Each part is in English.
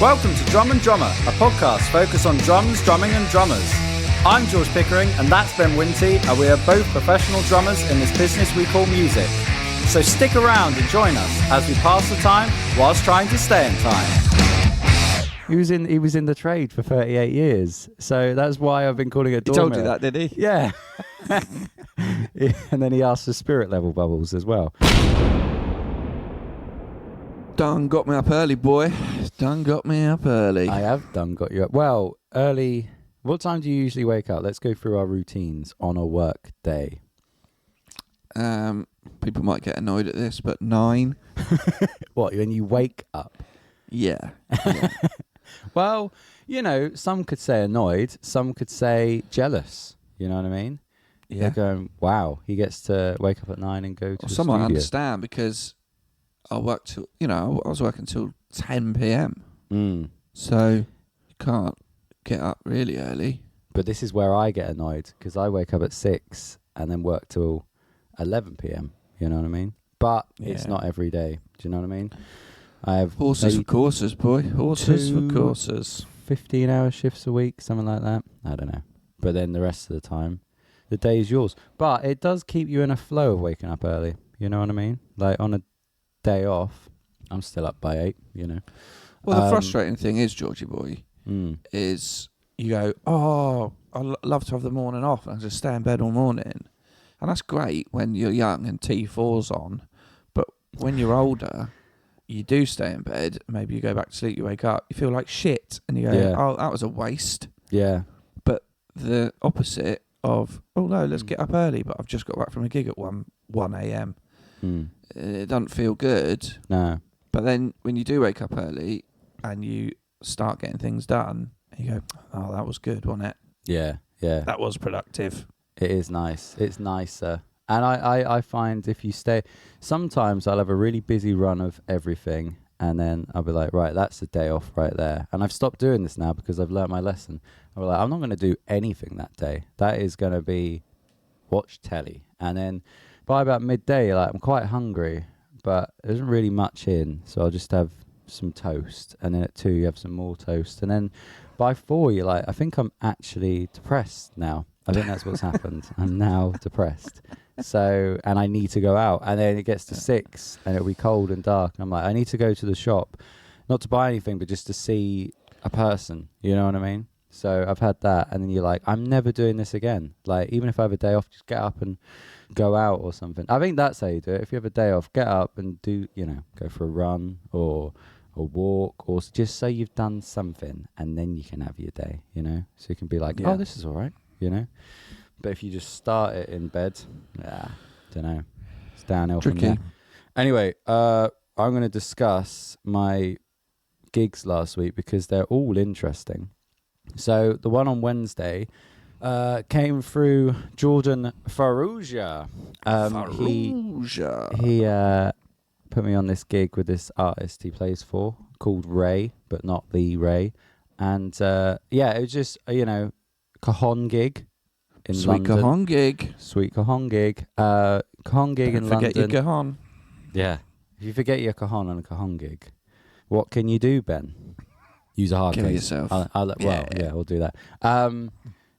Welcome to Drum and Drummer, a podcast focused on drums, drumming and drummers. I'm George Pickering and that's Ben Winty, and we are both professional drummers in this business we call music. So stick around and join us as we pass the time whilst trying to stay in time. He was in the trade for 38 years, so that's why I've been calling it Dormer. He told you that, did he? Yeah. And then he asked for spirit level bubbles as well. Done got me up early, boy. Done got me up early. I have done got you up. Well, early. What time do you usually wake up? Let's go through our routines on a work day. People might get annoyed at this, but 9. What, when you wake up? Yeah. Well, you know, some could say annoyed, some could say jealous. You know what I mean? Yeah. They're going, wow, he gets to wake up at 9 and go to the Some I studio. understand because I work till, I was working till 10 p.m. So you can't get up really early. But this is where I get annoyed because I wake up at 6 and then work till 11 p.m. You know what I mean? But it's not every day. Do you know what I mean? I have Horses for courses, boy. Horses for courses. 15-hour shifts a week, something like that. I don't know. But then the rest of the time, the day is yours. But it does keep you in a flow of waking up early. You know what I mean? Like on a day off, I'm still up by 8, you know. Well, the frustrating thing is, Georgie boy, is you go, I love to have the morning off and just stay in bed all morning. And that's great when you're young and T4's on. But when you're older, you do stay in bed. Maybe you go back to sleep, you wake up, you feel like shit. And you go, oh, that was a waste. Yeah. But the opposite of, oh, no, let's get up early. But I've just got back from a gig at 1 a.m. It doesn't feel good. No. But then when you do wake up early and you start getting things done, you go, oh, that was good, wasn't it? Yeah, yeah. That was productive. It is nice. It's nicer. And I find if you stay, sometimes I'll have a really busy run of everything and then I'll be like, right, that's the day off right there. And I've stopped doing this now because I've learnt my lesson. I'll be like, I'm not going to do anything that day. That is going to be watch telly. And then by about midday, like I'm quite hungry, but there isn't really much in. So I'll just have some toast. And then at 2, you have some more toast. And then by 4, you're like, I think I'm actually depressed now. I think that's what's happened. I'm now depressed. So, and I need to go out. And then it gets to 6 and it'll be cold and dark. And I'm like, I need to go to the shop, not to buy anything, but just to see a person. You know what I mean? So I've had that. And then you're like, I'm never doing this again. Like, even if I have a day off, just get up and go out or something. I think that's how you do it. If you have a day off, get up and do, go for a run or a walk, or just say you've done something and then you can have your day, so you can be like, oh, this is all right, but if you just start it in bed, don't know, it's downhill from there. Anyway, I'm going to discuss my gigs last week because they're all interesting. So the one on Wednesday came through Jordan Farrugia. He put me on this gig with this artist he plays for called Ray, but not the Ray. And it was just cajon gig in London. Sweet cajon gig. Cajon gig in London. Forget your cajon. Yeah. If you forget your cajon on a cajon gig, what can you do, Ben? Use a hard Kill case. yourself. We'll do that.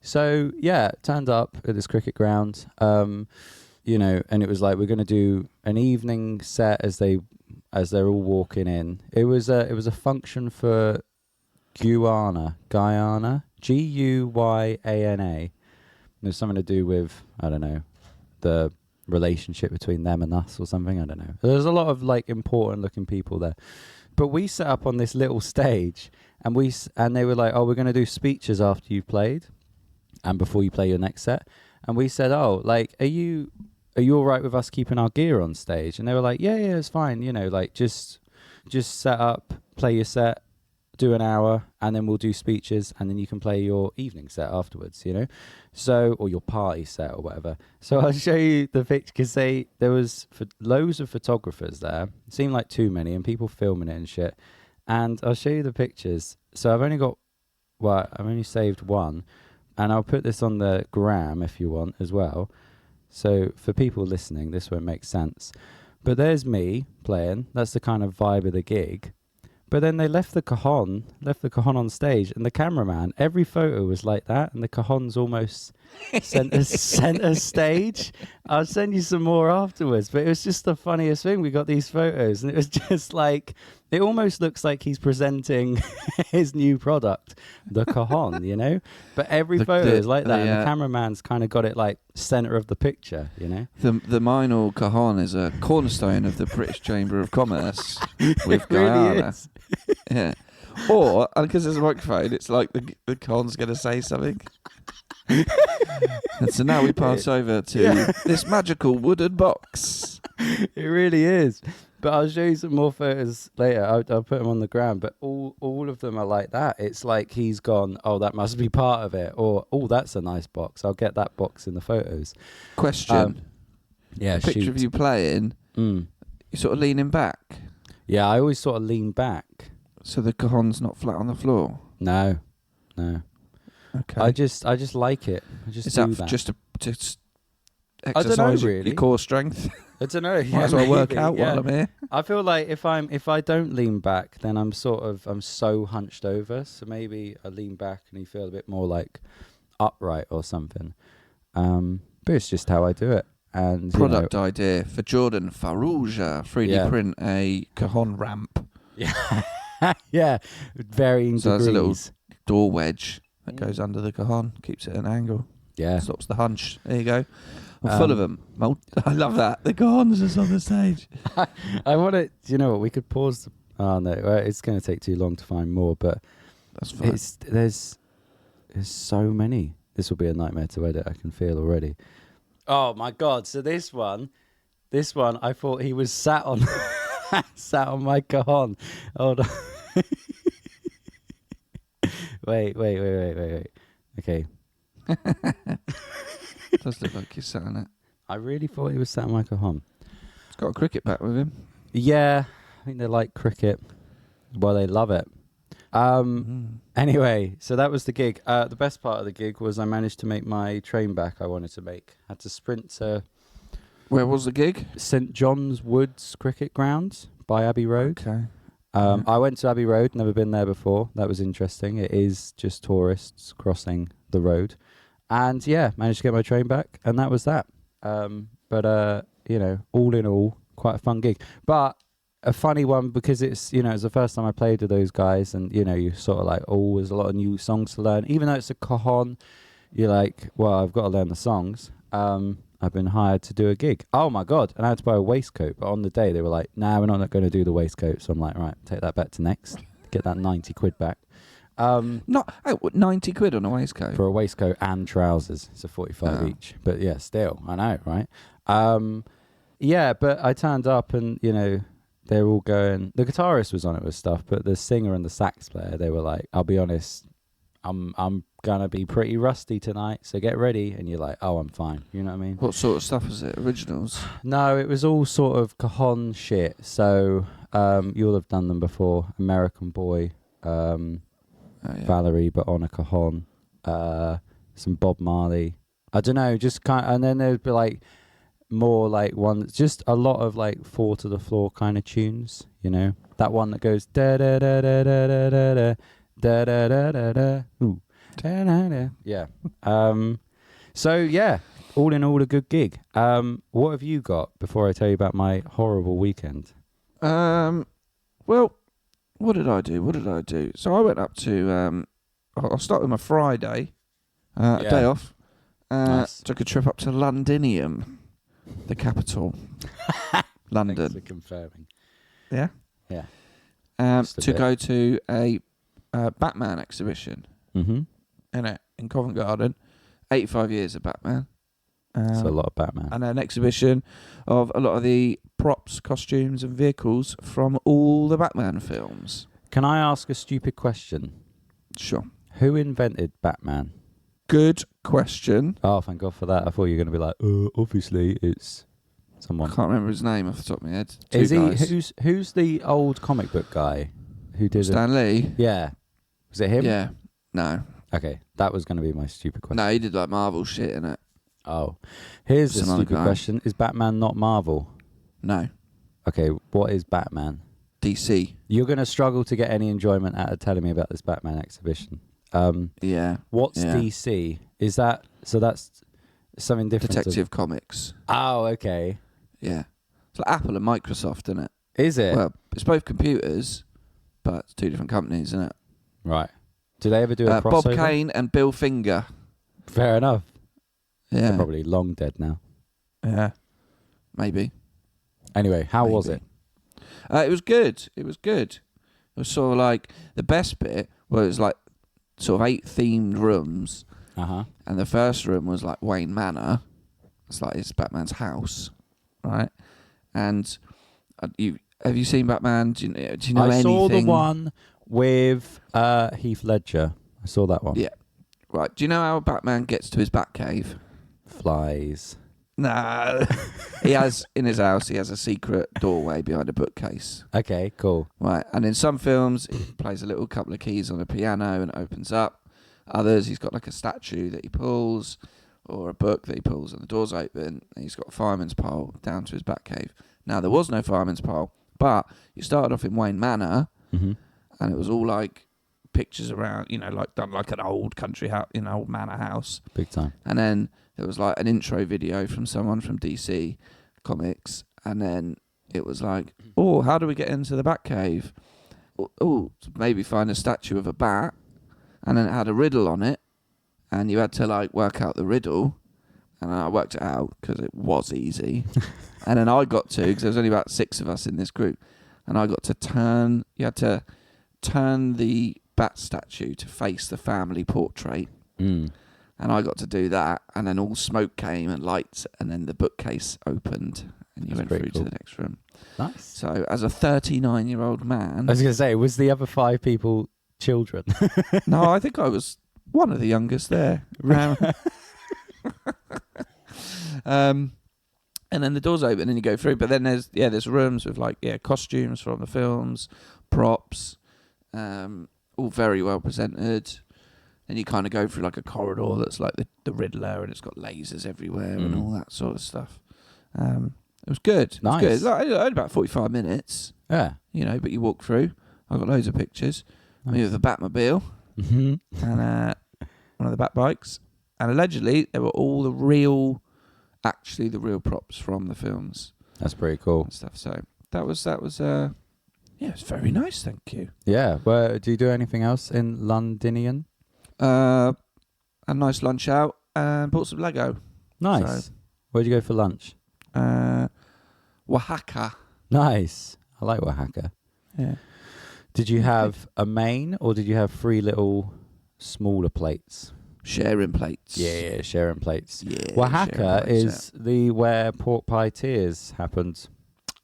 So turned up at this cricket ground. And it was like, we're going to do an evening set as they're all walking in. It was a function for Guyana, Guyana. There's something to do with, I don't know, the relationship between them and us or something. I don't know. There's a lot of like important looking people there. But we set up on this little stage and they were like, oh, we're going to do speeches after you've played and before you play your next set. And we said, oh, like, are you all right with us keeping our gear on stage? And they were like, yeah, it's fine. Just set up, play your set, do an hour, and then we'll do speeches, and then you can play your evening set afterwards, So, or your party set or whatever. So I'll show you the picture because there was loads of photographers there. It seemed like too many and people filming it and shit. And I'll show you the pictures. So I've only saved one, and I'll put this on the gram if you want as well. So for people listening, this won't make sense. But there's me playing. That's the kind of vibe of the gig. But then they left the cajon on stage, and the cameraman, every photo was like that, and the cajon's almost center stage. I'll send you some more afterwards, but it was just the funniest thing. We got these photos, and it was just like, it almost looks like he's presenting his new product, the cajon, you know? But every photo is like that, and the cameraman's kind of got it like center of the picture, you know? The Minor cajon is a cornerstone of the British Chamber of Commerce with Guyana. Really is. Yeah. Or, because there's a microphone, it's like the cajon's going to say something. And so now we pass over to this magical wooden box. It really is. But I'll show you some more photos later. I'll put them on the ground. But all of them are like that. It's like he's gone, oh, that must be part of it. Or, oh, that's a nice box. I'll get that box in the photos. Question. Yeah, picture of you playing, you're sort of leaning back. Yeah, I always sort of lean back. So the cajon's not flat on the floor? No. Okay. I just like it. I just Is do that that. just to exercise I don't know, really. your core strength? I don't know. Might as well work out while I'm here. I feel like if I don't lean back, then I'm so hunched over. So maybe I lean back and you feel a bit more like upright or something. But it's just how I do it. And product idea for Jordan Farrugia, 3D print a cajon ramp. Yeah, yeah, varying so degrees. There's a little door wedge that goes under the cajon, keeps it at an angle. Yeah, stops the hunch. There you go. I'm full of them. I love that. The cajon's just on the stage. I want to. Do you know what? We could pause. Oh no, it's going to take too long to find more. But that's fine. There's so many. This will be a nightmare to edit. I can feel already. Oh my god! So this one, I thought he was sat on my cajon. Hold on. Wait. Okay. It does look like he's sat on it. I really thought he was sat on my cajon. He's got a cricket bat with him. Yeah, I think they like cricket. Well, they love it. Anyway, so that was the gig. The best part of the gig was I managed to make my train back I wanted to make. I had to sprint to... Where was the gig? St John's Woods Cricket Grounds by Abbey Road. Okay. I went to Abbey Road, never been there before. That was interesting. It is just tourists crossing the road. And yeah, managed to get my train back, and that was that. But all in all, quite a fun gig. But a funny one because it's the first time I played with those guys, and you're sort of like, oh, there's a lot of new songs to learn. Even though it's a cajon, you're like, well, I've got to learn the songs. I've been hired to do a gig. Oh my god! And I had to buy a waistcoat. But on the day they were like, nah, we're not going to do the waistcoat. So I'm like, right, take that back to next. Get that 90 quid back. 90 quid on a waistcoat? For a waistcoat and trousers. It's a 45 each. But yeah, still, I know, right? Yeah, but I turned up and, they're all going... The guitarist was on it with stuff, but the singer and the sax player, they were like, I'll be honest, I'm going to be pretty rusty tonight, so get ready. And you're like, oh, I'm fine. You know what I mean? What sort of stuff was it? Originals? No, it was all sort of cajon shit. So you'll have done them before. American Boy... Valerie, but on a cajon. Some Bob Marley. I don't know, just kind of, and then there'd be like more like one, just a lot of like 4 to the floor kind of tunes, that one that goes da da da da da da da da da da da da ooh da da da. Yeah. So yeah, all in all a good gig. What have you got before I tell you about my horrible weekend? Well, What did I do? So I went up to... I'll start with my Friday. Day off. Nice. Took a trip up to Londinium, the capital. London. Thanks for confirming. Yeah? Yeah. To go to a Batman exhibition. Mm-hmm. In Covent Garden. 85 years of Batman. That's a lot of Batman. And an exhibition of a lot of the props, costumes and vehicles from all the Batman films. Can I ask a stupid question? Sure. Who invented Batman? Good question. Oh, thank God for that. I thought you were going to be like, obviously it's someone. I can't remember his name off the top of my head. Is he? Who's the old comic book guy who did Stan Lee? Yeah. Was it him? Yeah. No. Okay, that was going to be my stupid question. No, he did like Marvel shit in it. Oh. Here's the Some other stupid guy. question. Is Batman not Marvel? No. Okay, what is Batman? DC. You're going to struggle to get any enjoyment out of telling me about this Batman exhibition. Yeah. What's DC? Is that so? That's something different. Detective Comics. Oh, okay. Yeah. It's like Apple and Microsoft, isn't it? Is it? Well, it's both computers, but it's two different companies, isn't it? Right. Do they ever do a crossover? Bob Kane and Bill Finger. Fair enough. Yeah. They're probably long dead now. Yeah. Maybe. Anyway, how was it? It was good. It was good. It was sort of like the best bit was it was like sort of 8 themed rooms. Uh-huh. And the first room was like Wayne Manor. It's like it's Batman's house, right? And have you seen Batman? Do you know anything? I saw the one with Heath Ledger. I saw that one. Yeah. Right. Do you know how Batman gets to his Batcave? Flies. No. He has, in his house, he has a secret doorway behind a bookcase. Okay, cool. Right. And in some films, he plays a little couple of keys on a piano and it opens up. Others, he's got like a statue that he pulls or a book that he pulls and the door's open and he's got a fireman's pole down to his Batcave. Now, there was no fireman's pole, but you started off in Wayne Manor and it was all like pictures around, like done like an old country house, old manor house. Big time. And then there was like an intro video from someone from DC Comics. And then it was like, oh, how do we get into the Batcave? Oh, maybe find a statue of a bat. And then it had a riddle on it. And you had to like work out the riddle. And I worked it out because it was easy. And then I got to, because there was only about 6 of us in this group. And I got to you had to turn the bat statue to face the family portrait. And I got to do that. And then all smoke came and lights. And then the bookcase opened. And you went through to the next room. Nice. So as a 39-year-old man... I was going to say, was the other 5 people children? No, I think I was one of the youngest there. And then the doors open and you go through. But then there's rooms with like costumes from the films, props, all very well presented. Then you kind of go through like a corridor that's like the Riddler and it's got lasers everywhere and all that sort of stuff. It was good. Nice. It was good. I had about 45 minutes. Yeah. But you walk through. I got loads of pictures. Nice. Me with the Batmobile and one of the Bat bikes. And allegedly, they were all the real props from the films. That's pretty cool. And stuff. So that was it's very nice. Thank you. Yeah. Well, do you do anything else in Londinian? A nice lunch out and bought some Lego. Nice. So, where'd you go for lunch? Oaxaca. Nice. I like Oaxaca. Yeah. Did you have a main or did you have 3 little smaller plates? Sharing plates. Yeah, sharing plates. Yeah, Oaxaca is where pork pie tears happened.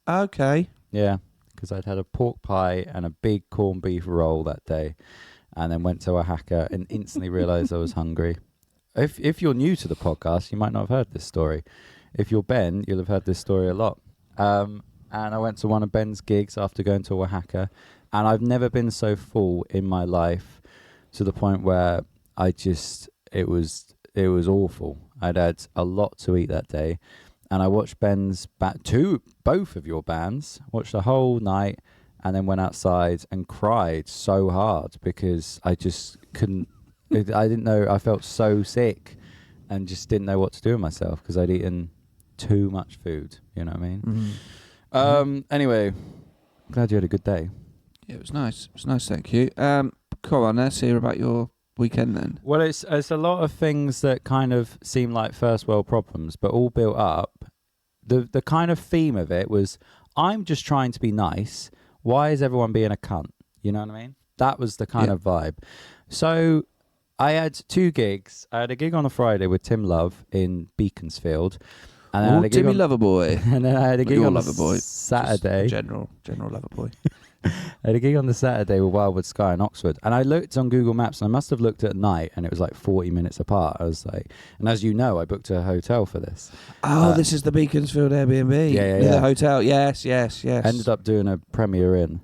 Okay. Yeah, because I'd had a pork pie and a big corned beef roll that day, and then went to Oaxaca and instantly realised I was hungry. If you're new to the podcast, you might not have heard this story. If you're Ben, you'll have heard this story a lot. And I went to one of Ben's gigs after going to Oaxaca, and I've never been so full in my life to the point where it was awful. I'd had a lot to eat that day, and I watched Ben's both of your bands, watched the whole night, and then went outside and cried so hard because I just couldn't. I didn't know. I felt so sick, and just didn't know what to do with myself because I'd eaten too much food. You know what I mean? Mm-hmm. Anyway, glad you had a good day. Yeah, it was nice. It was nice. Thank you. Come on, let's hear about your weekend then. Well, it's a lot of things that kind of seem like first world problems, but all built up. The kind of theme of it was, I'm just trying to be nice. Why is everyone being a cunt? You know what I mean? That was the kind of vibe. So I had 2 gigs. I had a gig on a Friday with Tim Love in Beaconsfield. And then Timmy Loverboy. And then I had a gig on Loverboy. Saturday. General Loverboy. I had a gig on the Saturday with Wildwood Sky in Oxford, and I looked on Google Maps, and I must have looked at night, and it was like 40 minutes apart. I was like, and as you know, I booked a hotel for this. Oh, this is the Beaconsfield Airbnb. Yeah. The hotel. Yes. Ended up doing a premiere in.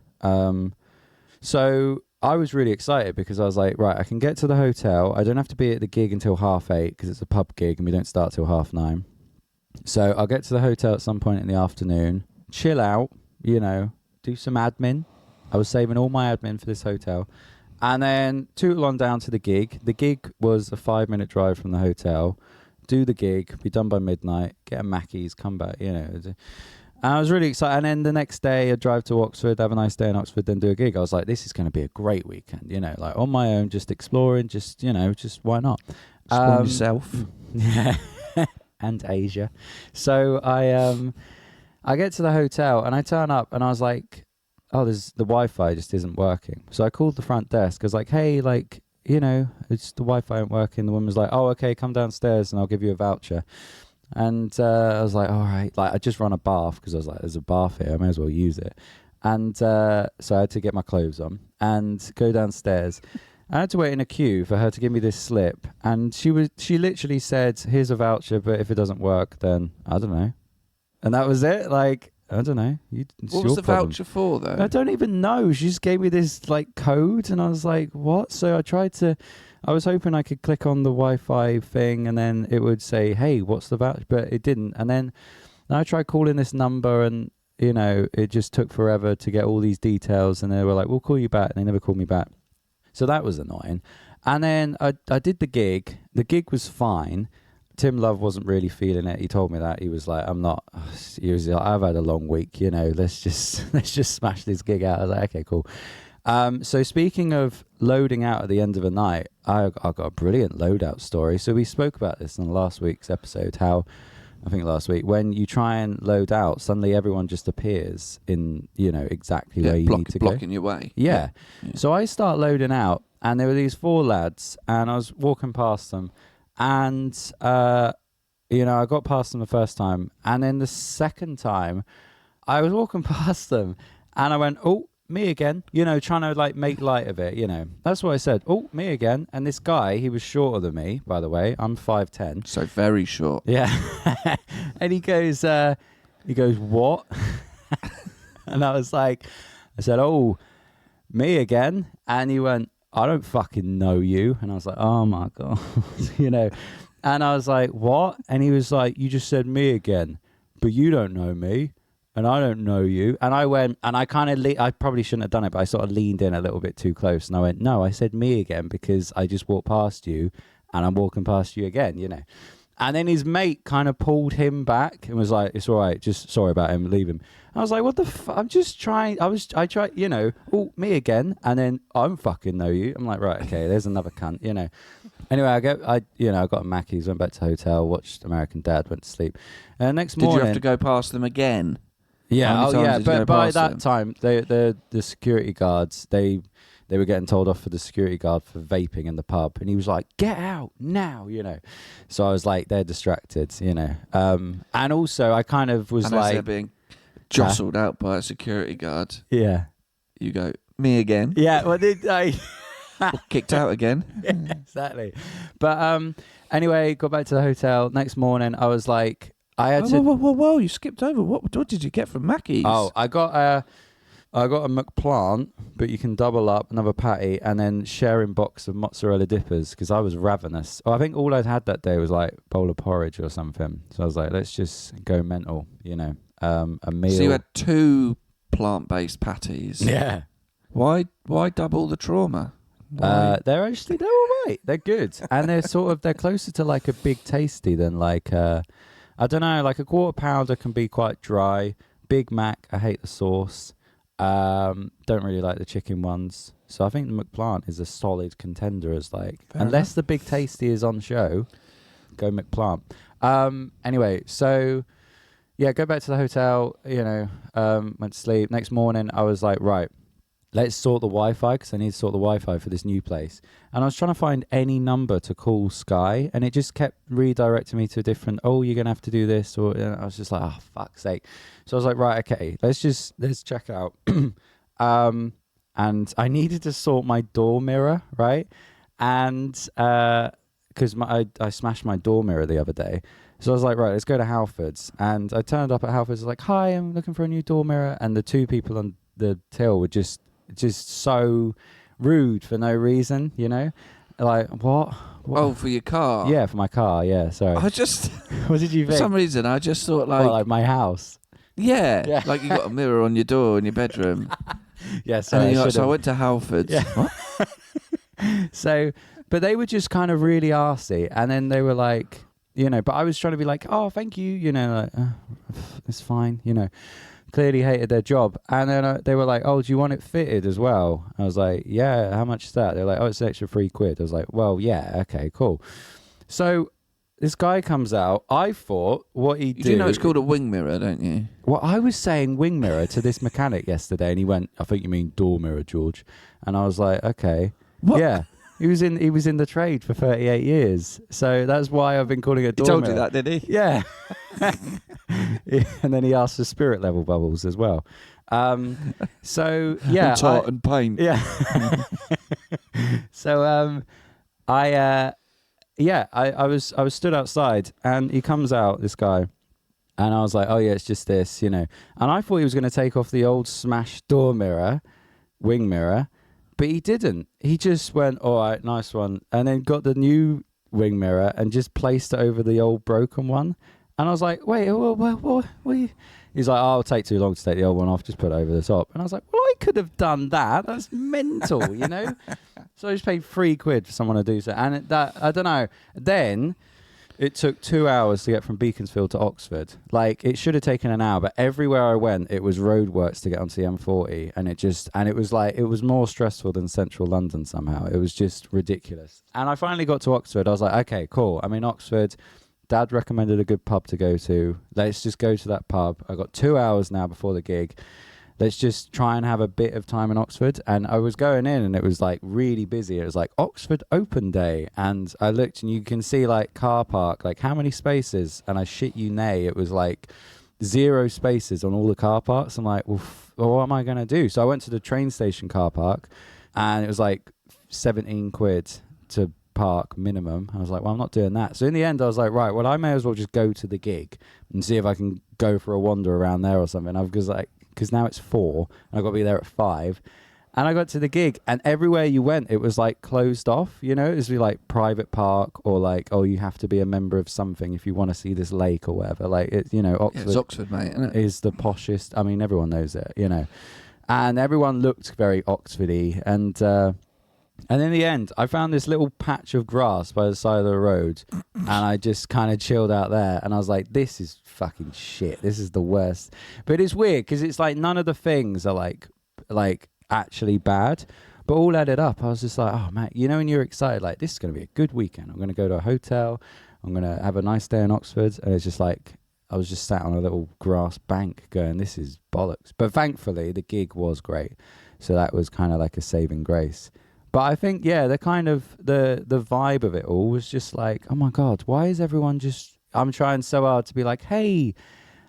So I was really excited because I was like, right, I can get to the hotel. I don't have to be at the gig until 8:30 because it's a pub gig, and we don't start till 9:30. So I'll get to the hotel at some point in the afternoon, chill out, do some admin. I was saving all my admin for this hotel. And then tootle on down to the gig. The gig was a 5-minute drive from the hotel. Do the gig, be done by midnight, get a Mackey's, come back, And I was really excited. And then the next day, I'd drive to Oxford, have a nice day in Oxford, then do a gig. I was like, this is going to be a great weekend, like on my own, just exploring, just why not? Explore yourself. Yeah. And Asia. So I get to the hotel and I turn up and I was like, oh, the Wi-Fi just isn't working. So I called the front desk. I was like, hey, it's the Wi-Fi ain't working. The woman was like, oh, okay, come downstairs and I'll give you a voucher. And I was like, all right. I just run a bath because I was like, there's a bath here. I may as well use it. And so I had to get my clothes on and go downstairs. I had to wait in a queue for her to give me this slip. And she literally said, here's a voucher, but if it doesn't work, then I don't know. And that was it. I don't know. What was the voucher for, though? I don't even know. She just gave me this code, and I was like, "What?" So I was hoping I could click on the Wi-Fi thing, and then it would say, "Hey, what's the voucher?" But it didn't. And then I tried calling this number, and it just took forever to get all these details. And they were like, "We'll call you back." And they never called me back. So that was annoying. And then I did the gig. The gig was fine. Tim Love wasn't really feeling it. He told me that. He was like, I'm not. He was like, I've had a long week, let's just smash this gig out. I was like, okay, cool. So speaking of loading out at the end of a night, I got a brilliant loadout story. So we spoke about this in last week's episode, when you try and load out, suddenly everyone just appears in, exactly where you need to go. Blocking your way. Yeah. So I start loading out, and there were these 4 lads, and I was walking past them. And, I got past them the first time. And then the second time, I was walking past them. And I went, oh, me again. Trying to, make light of it, That's what I said. Oh, me again. And this guy, he was shorter than me, by the way. I'm 5'10". So very short. Yeah. And he goes, what? And I was like, I said, oh, me again. And he went, I don't fucking know you. And I was like, oh my God, and I was like, what? And he was like, you just said me again, but you don't know me and I don't know you. And I went, and I kind of, I probably shouldn't have done it, but I sort of leaned in a little bit too close. And I went, no, I said me again because I just walked past you and I'm walking past you again, And then his mate kind of pulled him back and was like, it's all right, just sorry about him, leave him. I was like, what the fuck? I'm just trying. I tried, oh, me again. And then I don't fucking know you. I'm like, right, okay, there's another cunt, Anyway, I got a Mackey's, went back to the hotel, watched American Dad, went to sleep. And next morning. Did you have to go past them again? Yeah, but by that time, the security guards, they were getting told off for the security guard for vaping in the pub. And he was like, get out now, So I was like, they're distracted, And also, I kind of was like. They're being jostled out by a security guard. Yeah. You go, me again. Yeah, well, did I? Kicked out again. Yeah, exactly. But anyway, got back to the hotel. Next morning, I was like, I had to. Whoa! You skipped over. What did you get from Mackey's? Oh, I got a McPlant, but you can double up another patty and then sharing box of mozzarella dippers because I was ravenous. I think all I'd had that day was like bowl of porridge or something. So I was like, let's just go mental, a meal. So you had 2 plant-based patties. Yeah. Why double the trauma? They're all right. They're good, and they're closer to like a Big Tasty than like I don't know, like a quarter pounder can be quite dry. Big Mac, I hate the sauce. Don't really like the chicken ones. So I think the McPlant is a solid contender as unless the Big Tasty is on show, go McPlant. Anyway, so yeah, go back to the hotel, went to sleep. Next morning I was like, right, let's sort the Wi-Fi because I need to sort the Wi-Fi for this new place. And I was trying to find any number to call Sky, and it just kept redirecting me to a different, you're going to have to do this. Or I was just like, oh, fuck's sake. So I was like, right, okay, let's check out. And I needed to sort my door mirror, right? And because I smashed my door mirror the other day. So I was like, right, let's go to Halfords. And I turned up at Halfords. I was like, hi, I'm looking for a new door mirror. And the 2 people on the till were just so rude for no reason, like what? Oh, for your car? Yeah, for my car. Yeah, sorry. I just What did you think? For some reason I just thought like my house. Yeah, like you got a mirror on your door in your bedroom. Yeah, So I went to Halfords. Yeah. What? But they were just kind of really arsey, and then they were like, but I was trying to be like, oh, thank you, like, it's fine, clearly hated their job. And then they were like, oh, do you want it fitted as well? I was like, yeah, how much is that? They're like, oh, it's an extra £3. I was like, well, yeah, okay, cool. So this guy comes out. I thought what he did. You do know it's called a wing mirror, don't you? Well, I was saying wing mirror to this mechanic yesterday, and he went, I think you mean door mirror, George. And I was like, okay. What? Yeah. He was in the trade for 38 years. So that's why I've been calling it door mirror. He told you that, did he? Yeah. And then he asked for spirit level bubbles as well. So yeah. And tartan paint. Yeah. So I was stood outside, and he comes out, this guy, and I was like, oh yeah, it's just this, And I thought he was going to take off the old smashed door mirror, wing mirror, but he didn't. He just went, all right, nice one, and then got the new wing mirror and just placed it over the old broken one. And I was like, wait, what? He's like, oh, it'll take too long to take the old one off, just put it over the top. And I was like, well, I could have done that. That's mental, So I just paid £3 for someone to do so. And I don't know. Then it took 2 hours to get from Beaconsfield to Oxford. Like, it should have taken an hour, but everywhere I went, it was roadworks to get onto the M40. And it was more stressful than central London somehow. It was just ridiculous. And I finally got to Oxford. I was like, okay, cool. I'm in Oxford. Dad recommended a good pub to go to. Let's just go to that pub. I got 2 hours now before the gig. Let's just try and have a bit of time in Oxford. And I was going in, and it was like really busy. It was like Oxford Open Day. And I looked, and you can see like car park, like how many spaces? And I shit you nay, it was like 0 spaces on all the car parks. I'm like, well, what am I going to do? So I went to the train station car park, and it was like 17 quid to park minimum. I was like, well, I'm not doing that. So in the end, I was like, right, well, I may as well just go to the gig and see if I can go for a wander around there or something. Because now it's 4 and I've got to be there at 5. And I got to the gig, and everywhere you went, it was like closed off, It was like private park, or like, oh, you have to be a member of something if you want to see this lake or whatever. Like, Oxford, Yeah, it's Oxford, mate, isn't it? Is the poshest. I mean, everyone knows it, And everyone looked very Oxfordy. And in the end, I found this little patch of grass by the side of the road, and I just kind of chilled out there. And I was like, this is fucking shit. This is the worst. But it's weird because it's like none of the things are like actually bad, but all added up. I was just like, oh, man, when you're excited, like, this is going to be a good weekend. I'm going to go to a hotel. I'm going to have a nice day in Oxford. And it's just like, I was just sat on a little grass bank going, this is bollocks. But thankfully, the gig was great. So that was kind of like a saving grace. But I think, yeah, the kind of the vibe of it all was just like, oh my God, why is everyone just, I'm trying so hard to be like, hey,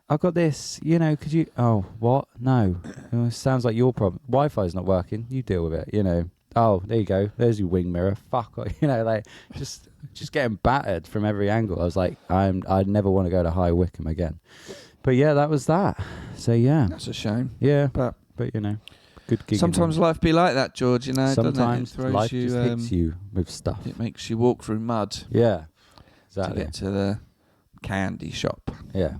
I've got this, could you, oh, what? No. It sounds like your problem. Wi-Fi's not working. You deal with it, Oh, there you go. There's your wing mirror. Fuck, like just getting battered from every angle. I was like, I'd never want to go to High Wycombe again. But yeah, that was that. So yeah. That's a shame. Yeah. But good gig. Sometimes life be like that, George, Sometimes doesn't it? life just hits you with stuff. It makes you walk through mud. Yeah, exactly. To get to the candy shop. Yeah.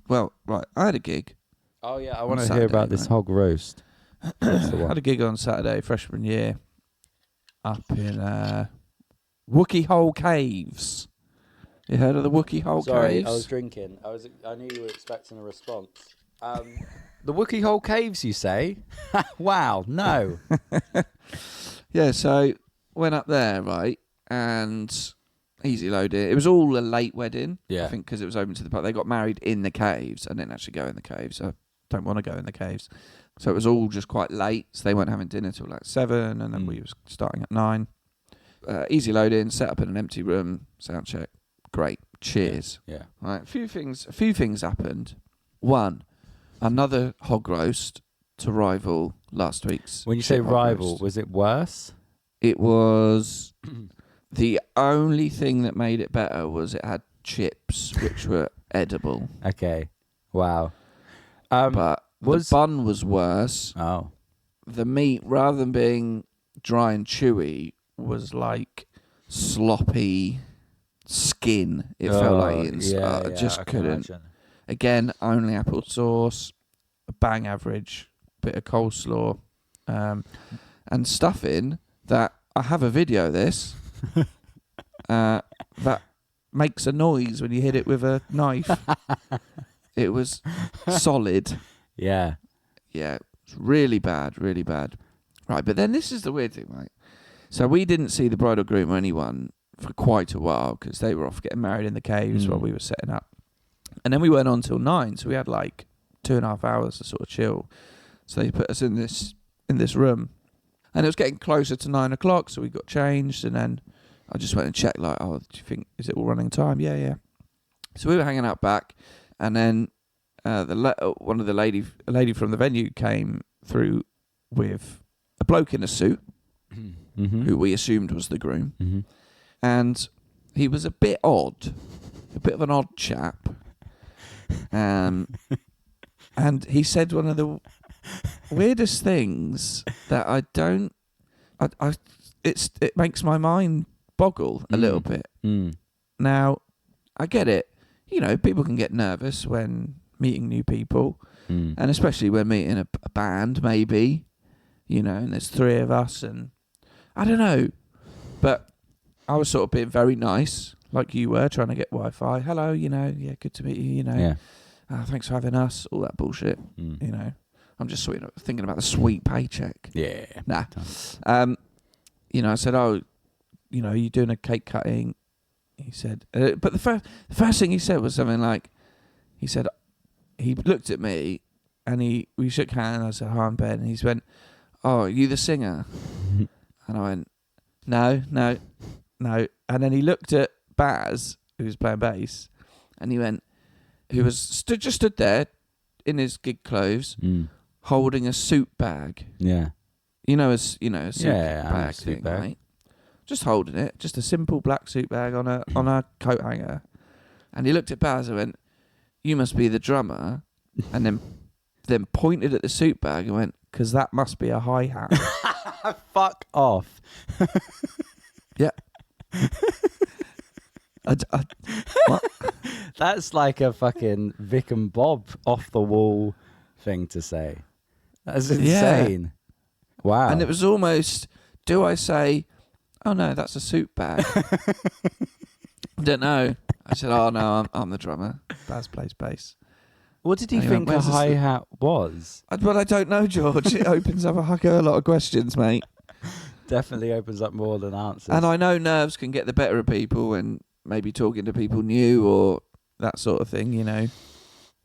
Well, right, I had a gig. Oh yeah, I want to hear about this hog roast. I had a gig on Saturday, freshman year, up in Wookey Hole Caves. You heard of the Wookey Hole Caves? Sorry, I was drinking. I knew you were expecting a response. The Wookey Hole Caves, you say? Wow, no. Yeah, so went up there, right, and easy loaded. It was all a late wedding, yeah. I think, because it was open to the public. They got married in the caves. I didn't actually go in the caves. I don't want to go in the caves. So it was all just quite late. So they weren't having dinner till like 7, and then we was starting at 9. Easy load in, set up in an empty room, sound check. Great. Cheers. Yeah. Right. A few things happened. One, another hog roast to rival last week's. When you say rival, was it worse? It was. The only thing that made it better was it had chips, which were edible. Okay. Wow. But the bun was worse. Oh. the meat, rather than being dry and chewy, was like sloppy skin. It felt like eating. I just couldn't. Again, only apple sauce, a bang average bit of coleslaw, and stuffing that I have a video of this that makes a noise when you hit it with a knife. It was solid. Yeah. Yeah, it's really bad, really bad. Right, but then this is the weird thing, right? So we didn't see the bride or groom or anyone for quite a while because they were off getting married in the caves while we were setting up. And then we went on till 9, so we had like 2.5 hours to sort of chill. So they put us in this room. And it was getting closer to 9 o'clock, so we got changed, and then I just went and checked, like, oh, do you think, is it all running time? Yeah. So we were hanging out back, and then a lady from the venue came through with a bloke in a suit, who we assumed was the groom, and he was a bit odd, a bit of an odd chap, and he said one of the weirdest things that it makes my mind boggle a little bit. Now, I get it. You know, people can get nervous when meeting new people, and especially when meeting a band, maybe, you know, and there's 3 of us, and I don't know. But I was sort of being very nice, like you were, trying to get Wi-Fi. Hello, you know, yeah, good to meet you, you know. Yeah. Thanks for having us, all that bullshit, you know. I'm just thinking about the sweet paycheck. Yeah. Nah. You know, I said, oh, you know, you doing a cake cutting? He said, but the first thing he said was something like, he said, he looked at me and we shook hands. I said, hi, I'm Ben. And he went, oh, are you the singer? And I went, no. And then he looked at Baz, who was playing bass, and he went, who was stood there in his gig clothes, holding a suit bag. Yeah. You know, a suit bag suit thing, bag. right? Just holding it, just a simple black suit bag on a coat hanger. And he looked at Baz and went, you must be the drummer. And then pointed at the suit bag and went, because that must be a hi-hat. Fuck off. Yeah. What? That's like a fucking Vic and Bob off the wall thing to say. That's insane. Yeah. Wow. And it was almost, do I say, oh no, that's a suit bag? I don't know. I said, oh no, I'm the drummer. Baz plays bass. What did he think a hi-hat was? Well, I don't know, George. It opens up a lot of questions, mate. Definitely opens up more than answers. And I know nerves can get the better of people when maybe talking to people new or that sort of thing, you know.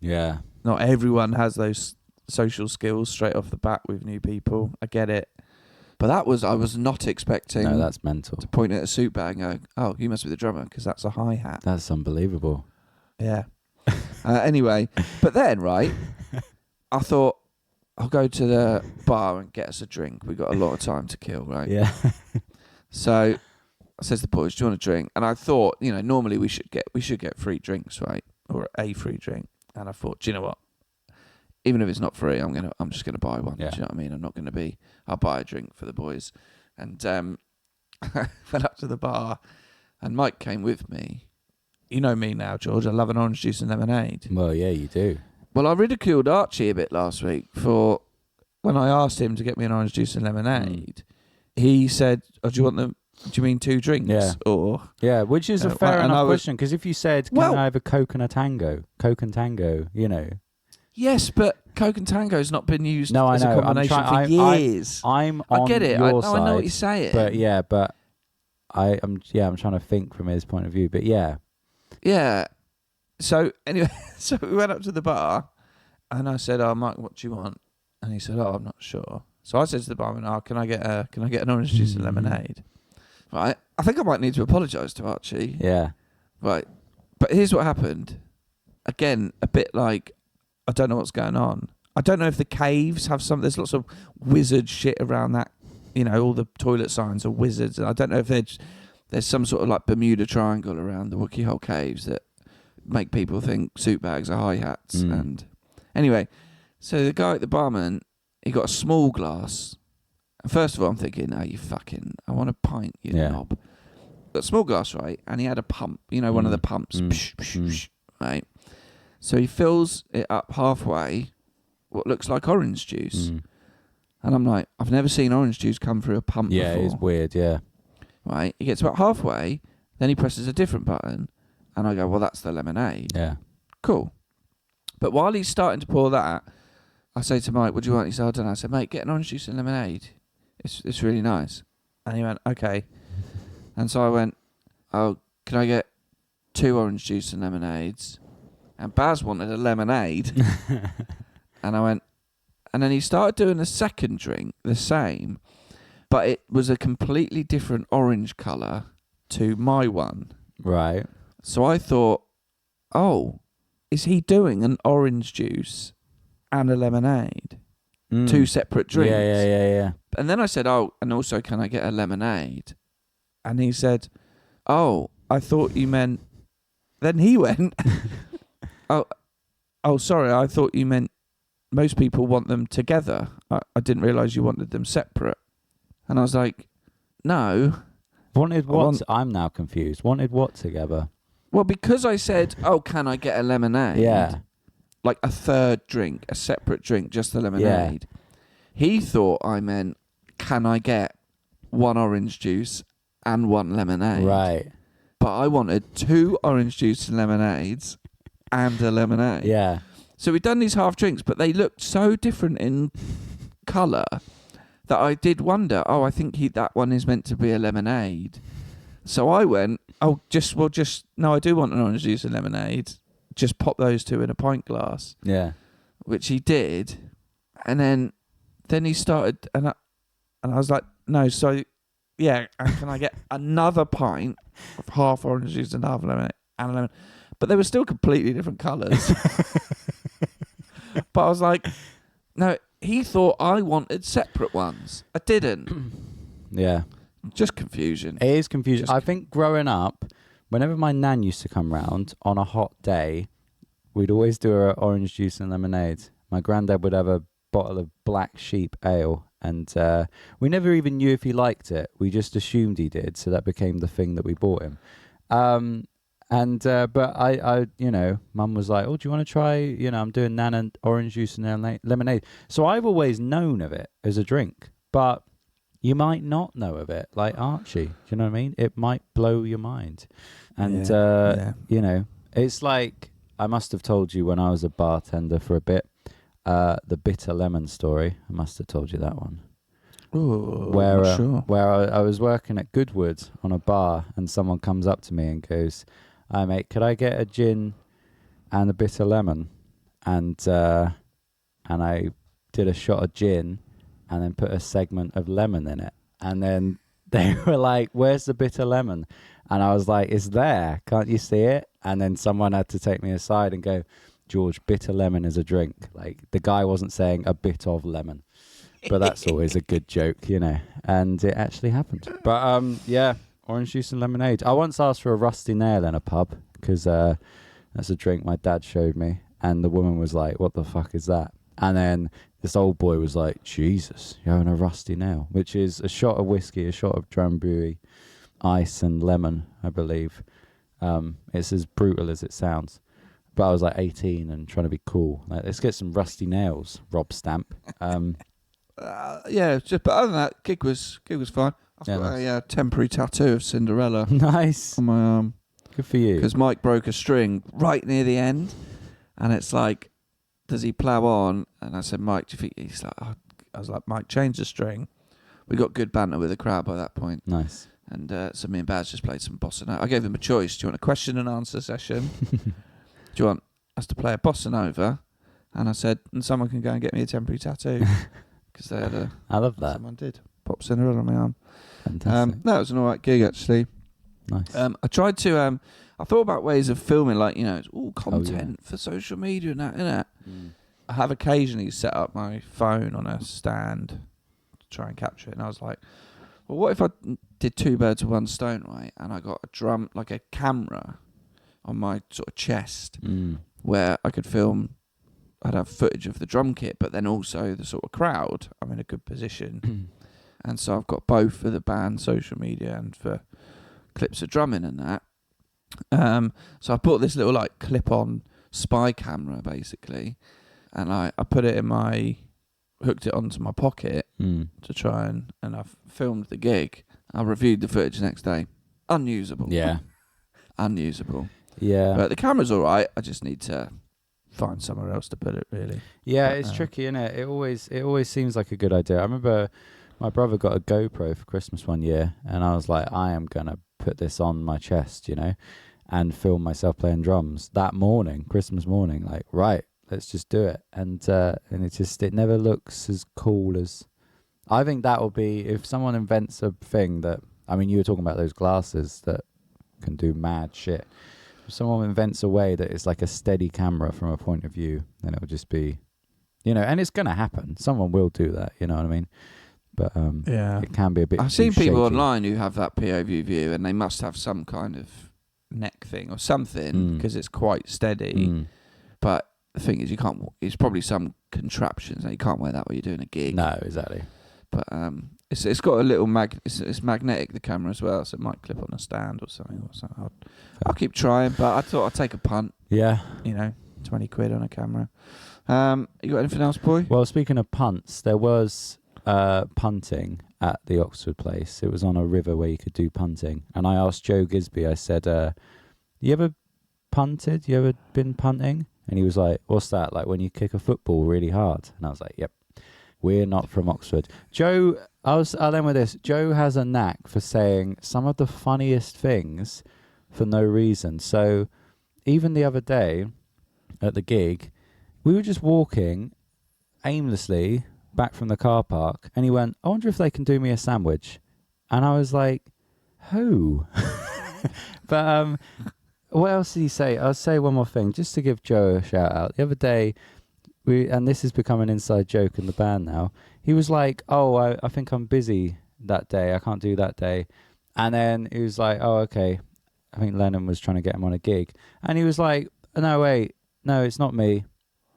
Yeah. Not everyone has those social skills straight off the bat with new people. I get it. But I was not expecting. No, that's mental. To point at a suit bag and go, oh, you must be the drummer because that's a hi-hat. That's unbelievable. Yeah. Anyway, but then, right, I thought, I'll go to the bar and get us a drink. We've got a lot of time to kill, right? Yeah. So I says to the boys, do you want a drink? And I thought, you know, normally we should get free drinks, right? Or a free drink. And I thought, do you know what? Even if it's not free, I'm just gonna buy one. Yeah. Do you know what I mean? I'll buy a drink for the boys. And I went up to the bar and Mike came with me. You know me now, George. I love an orange juice and lemonade. Well, yeah, you do. Well, I ridiculed Archie a bit last week for when I asked him to get me an orange juice and lemonade. He said, oh, do you mean 2 drinks? Yeah. Or which is a fair enough question, because if you said, can I have a Coke and Tango, you know. Yes, but Coke and Tango's not been used as a combination for years. I'm on I get it. your side. I know what you're saying. But I'm trying to think from his point of view. But yeah. Yeah. So anyway, so we went up to the bar, and I said, "Oh, Mike, what do you want?" And he said, "Oh, I'm not sure." So I said to the barman, "Oh, can I get an orange juice and lemonade?" Right. I think I might need to apologise to Archie. Yeah. Right. But here's what happened. Again, a bit like, I don't know what's going on. I don't know if the caves have some. There's lots of wizard shit around that. You know, all the toilet signs are wizards, and I don't know if there's some sort of like Bermuda Triangle around the Wookey Hole caves that make people think suit bags are hi-hats. And anyway, so the guy at the barman he got a small glass. And first of all, I'm thinking, I want a pint, you knob. Got a small glass, right? And he had a pump, one of the pumps, right? So he fills it up halfway, what looks like orange juice. And I'm like, I've never seen orange juice come through a pump before. Yeah, it's weird, yeah. Right? He gets about halfway, then he presses a different button, and I go, well, that's the lemonade. Yeah. Cool. But while he's starting to pour that, I say to Mike, what do you want? He said, I don't know. I said, mate, get an orange juice and lemonade. It's really nice. And he went, okay. And so I went, oh, can I get 2 orange juice and lemonades? And Baz wanted a lemonade. And I went, and then he started doing a second drink, the same, but it was a completely different orange colour to my one. Right. So I thought, oh, is he doing an orange juice and a lemonade? 2 separate drinks. Yeah. And then I said, oh, and also can I get a lemonade? And he said, oh, I thought you meant... Then he went, oh, sorry, I thought you meant most people want them together. I didn't realise you wanted them separate. And I was like, no. Wanted what? I'm now confused. Wanted what together? Well, because I said, oh, can I get a lemonade? Yeah. Like a third drink, a separate drink, just the lemonade. Yeah. He thought I meant, can I get 1 orange juice and 1 lemonade? Right. But I wanted 2 orange juice and lemonades and a lemonade. Yeah. So we'd done these half drinks, but they looked so different in colour that I did wonder, I think that one is meant to be a lemonade. So I went, no, I do want an orange juice and lemonade. Just pop those 2 in a pint glass. Yeah. Which he did. And then he started, and I was like, no, so, yeah, and can I get another pint of half orange juice and half lemonade and a lemon? But they were still completely different colours. But I was like, no, he thought I wanted separate ones. I didn't. Yeah. Just confusion. It is confusion. I think growing up, whenever my nan used to come round on a hot day, we'd always do her orange juice and lemonade. My granddad would have a bottle of Black Sheep ale, and we never even knew if he liked it. We just assumed he did, so that became the thing that we bought him. But I Mum was like, oh, do you want to try, I'm doing nan and orange juice and lemonade. So I've always known of it as a drink, but you might not know of it, like Archie. Do you know what I mean? It might blow your mind. And, it's like, I must have told you when I was a bartender for a bit, the bitter lemon story. I must have told you that one. Ooh, where I was working at Goodwood on a bar, and someone comes up to me and goes, "Hi mate, could I get a gin and a bitter lemon?" And I did a shot of gin and then put a segment of lemon in it. And then they were like, "Where's the bitter lemon?" And I was like, "It's there. Can't you see it?" And then someone had to take me aside and go, "George, bitter lemon is a drink." Like, the guy wasn't saying a bit of lemon. But that's always a good joke, and it actually happened. But orange juice and lemonade. I once asked for a rusty nail in a pub because that's a drink my dad showed me, and the woman was like, "What the fuck is that?" And then this old boy was like, "Jesus, you're having a rusty nail," which is a shot of whiskey, a shot of Drambuie, ice and lemon, I believe. It's as brutal as it sounds. But I was like 18 and trying to be cool. Like, let's get some rusty nails, Rob Stamp. But other than that, gig was fine. I've got a temporary tattoo of Cinderella. Nice. On my arm. Good for you. Because Mike broke a string right near the end, and it's like, does he plough on? And I said, Mike, do you think? He's like, I was like, Mike, change the string. We got good banter with the crowd by that point. Nice. And so me and Baz just played some bossa nova. I gave him a choice. Do you want a question and answer session? Do you want us to play a bossa nova? And I said, and someone can go and get me a temporary tattoo. Because they had I love that. Someone did. Pop Cinderella on my arm. Fantastic. That was an alright gig, actually. Nice. I tried to, I thought about ways of filming, like, it's all content for social media and that, innit? Mm. I have occasionally set up my phone on a stand to try and capture it. And I was like, well, what if I did 2 birds with 1 stone, right? And I got a drum, like a camera on my sort of chest where I could film I'd have footage of the drum kit, but then also the sort of crowd. I'm in a good position. And so I've got both for the band social media and for clips of drumming and that. So I bought this little like clip-on spy camera basically, and I put it hooked it onto my pocket to try and I've filmed the gig. I reviewed the footage the next day. Unusable. Yeah. Unusable. Yeah. But the camera's all right. I just need to find somewhere else to put it, really. Yeah, But, it's tricky, isn't it? It always seems like a good idea. I remember my brother got a GoPro for Christmas one year, and I was like, I am gonna put this on my chest, and film myself playing drums that morning, Christmas morning. Like, right, let's just do it. And it never looks as cool as. I think that will be if someone invents a thing that. I mean, you were talking about those glasses that can do mad shit. If someone invents a way that it's like a steady camera from a point of view, then it will just be, and it's going to happen. Someone will do that, you know what I mean? But it can be a bit. I've seen people shaky. online who have that POV view, and they must have some kind of neck thing or something because it's quite steady. But the thing is, you can't. It's probably some contraptions, and you can't wear that while you're doing a gig. No, exactly. But it's got a little it's magnetic, the camera as well, so it might clip on a stand or something. I'll keep trying, but I thought I'd take a punt. Yeah. 20 quid on a camera. You got anything else, boy? Well, speaking of punts, there was punting at the Oxford place. It was on a river where you could do punting. And I asked Joe Gisby, I said, you ever punted? You ever been punting? And he was like, what's that? Like when you kick a football really hard? And I was like, yep. We're not from Oxford. Joe, I'll end with this. Joe has a knack for saying some of the funniest things for no reason. So even the other day at the gig, we were just walking aimlessly back from the car park, and he went, I wonder if they can do me a sandwich. And I was like, who? But what else did he say? I'll say one more thing, just to give Joe a shout out. The other day, and this has become an inside joke in the band now, he was like, oh, I think I'm busy that day. I can't do that day. And then he was like, oh, okay. I think Lennon was trying to get him on a gig. And he was like, no, wait. No, it's not me.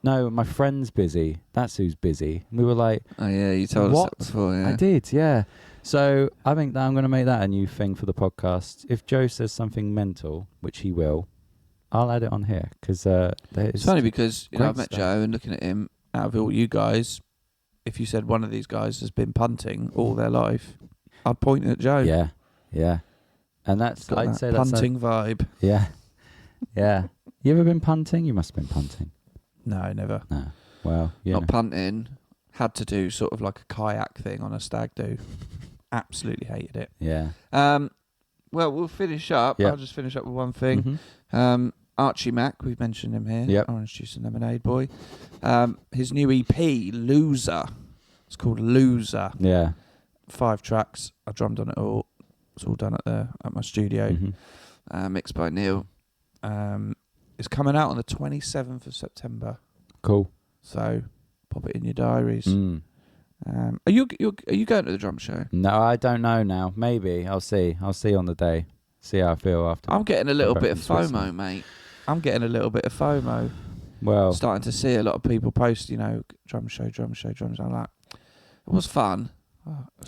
No, my friend's busy. That's who's busy. And we were like, oh, yeah, you told us that before, yeah. I did, yeah. So I think that I'm going to make that a new thing for the podcast. If Joe says something mental, which he will, I'll add it on here because it's funny because I've met stuff. Joe and looking at him. Out of all you guys, if you said one of these guys has been punting all their life, I'd point at Joe. Yeah, and that's Got I'd that say punting vibe. Yeah. You ever been punting? You must have been punting. No, never. No. Well, not punting. Had to do sort of like a kayak thing on a stag do. Absolutely hated it. Yeah. Well, we'll finish up. Yep. I'll just finish up with one thing. Archie Mack, we've mentioned him here. Yep. Orange Juice and Lemonade Boy. His new EP, Loser. It's called Loser. Yeah. 5 tracks. I drummed on it all. It's all done at my studio. Mixed by Neil. It's coming out on the 27th of September. Cool. So pop it in your diaries. Are you going to the drum show? No, I don't know now. Maybe I'll see. I'll see on the day. See how I feel after. I'm getting a little bit of FOMO, mate. I'm getting a little bit of FOMO. Well, starting to see a lot of people post, drum show. I'm like, it was fun.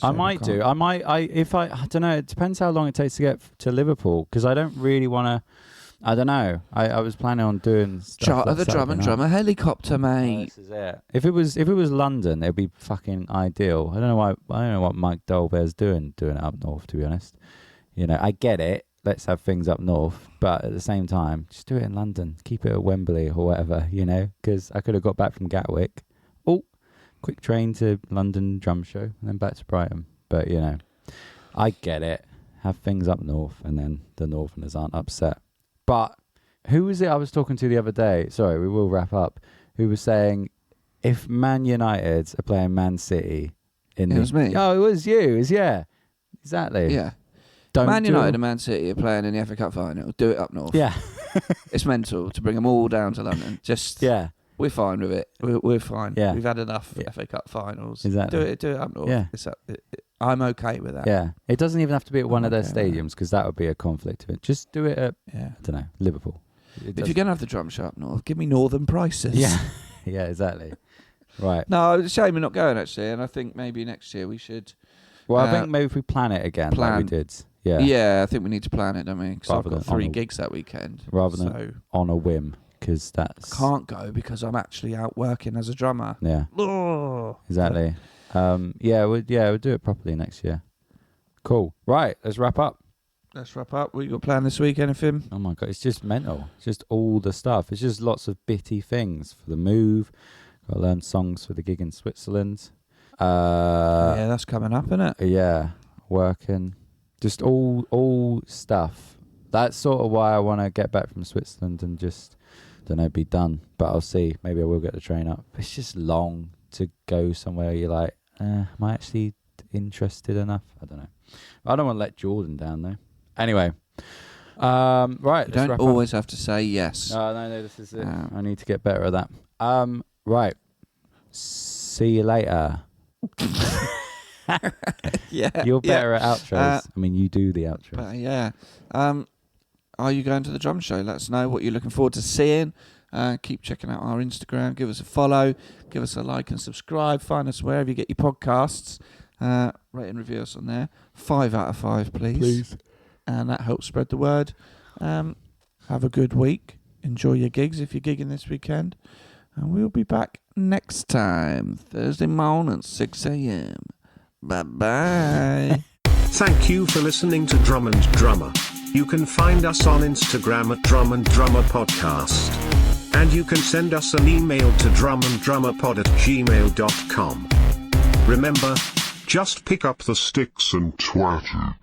I might do. I don't know. It depends how long it takes to get to Liverpool because I don't really want to. I don't know. I was planning on doing stuff. Charter the Drum and Drummer helicopter, mate. Oh, this is it. If it was London, it'd be fucking ideal. I don't know what Mike Dolbear's doing it up north. To be honest, I get it. Let's have things up north, but at the same time, just do it in London. Keep it at Wembley or whatever, because I could have got back from Gatwick. Oh, quick train to London drum show and then back to Brighton. But I get it. Have things up north, and then the Northerners aren't upset. But who was it I was talking to the other day? Sorry, we will wrap up. Who was saying if Man United are playing Man City it was me. Oh, it was you. Yeah, exactly. Yeah. Man United and Man City are playing in the FA Cup final. Do it up north. Yeah. It's mental to bring them all down to London. We're fine with it. We're fine. Yeah. We've had enough FA Cup finals. Exactly. Do it up north. Yeah. I'm okay with that. Yeah. It doesn't even have to be at one of their stadiums because that would be a conflict of it. Just do it at, I don't know, Liverpool. If you're going to have the drum show up north, give me northern prices. Yeah. Yeah, exactly. Right. No, it's a shame we're not going actually, and I think maybe next year we should. Well, I think maybe if we plan it again, like we did. Yeah. Yeah, I think we need to plan it, don't we? Because I've Rather got than 3 on a- gigs that weekend. Rather than on a whim, because that's... Can't go because I'm actually out working as a drummer. Yeah. Oh. Exactly. We'll do it properly next year. Cool. Right, let's wrap up. Let's wrap up. What you got planned this week, anything? Oh my God, it's just mental. It's just all the stuff. It's just lots of bitty things for the move. Got to learn songs for the gig in Switzerland. Yeah, that's coming up, isn't it? Yeah, working. Just all stuff. That's sort of why I want to get back from Switzerland and just, don't know, be done. But I'll see. Maybe I will get the train up. It's just long to go somewhere you're like, am I actually interested enough? I don't know. I don't want to let Jordan down, though. Anyway. Right. You don't always have to say yes. No, this is it. I need to get better at that. Right. See you later. Yeah. You're better at outros. I mean, you do the outros. But yeah. Are you going to the drum show? Let us know what you're looking forward to seeing. Keep checking out our Instagram. Give us a follow. Give us a like and subscribe. Find us wherever you get your podcasts. Rate and review us on there. 5 out of 5, please. And that helps spread the word. Have a good week. Enjoy your gigs if you're gigging this weekend. And we'll be back next time, Thursday morning, 6 a.m. Bye-bye. Thank you for listening to Drum and Drummer. You can find us on Instagram at Drum and Drummer Podcast. And you can send us an email to drumanddrummerpod@gmail.com. Remember, just pick up the sticks and twat it.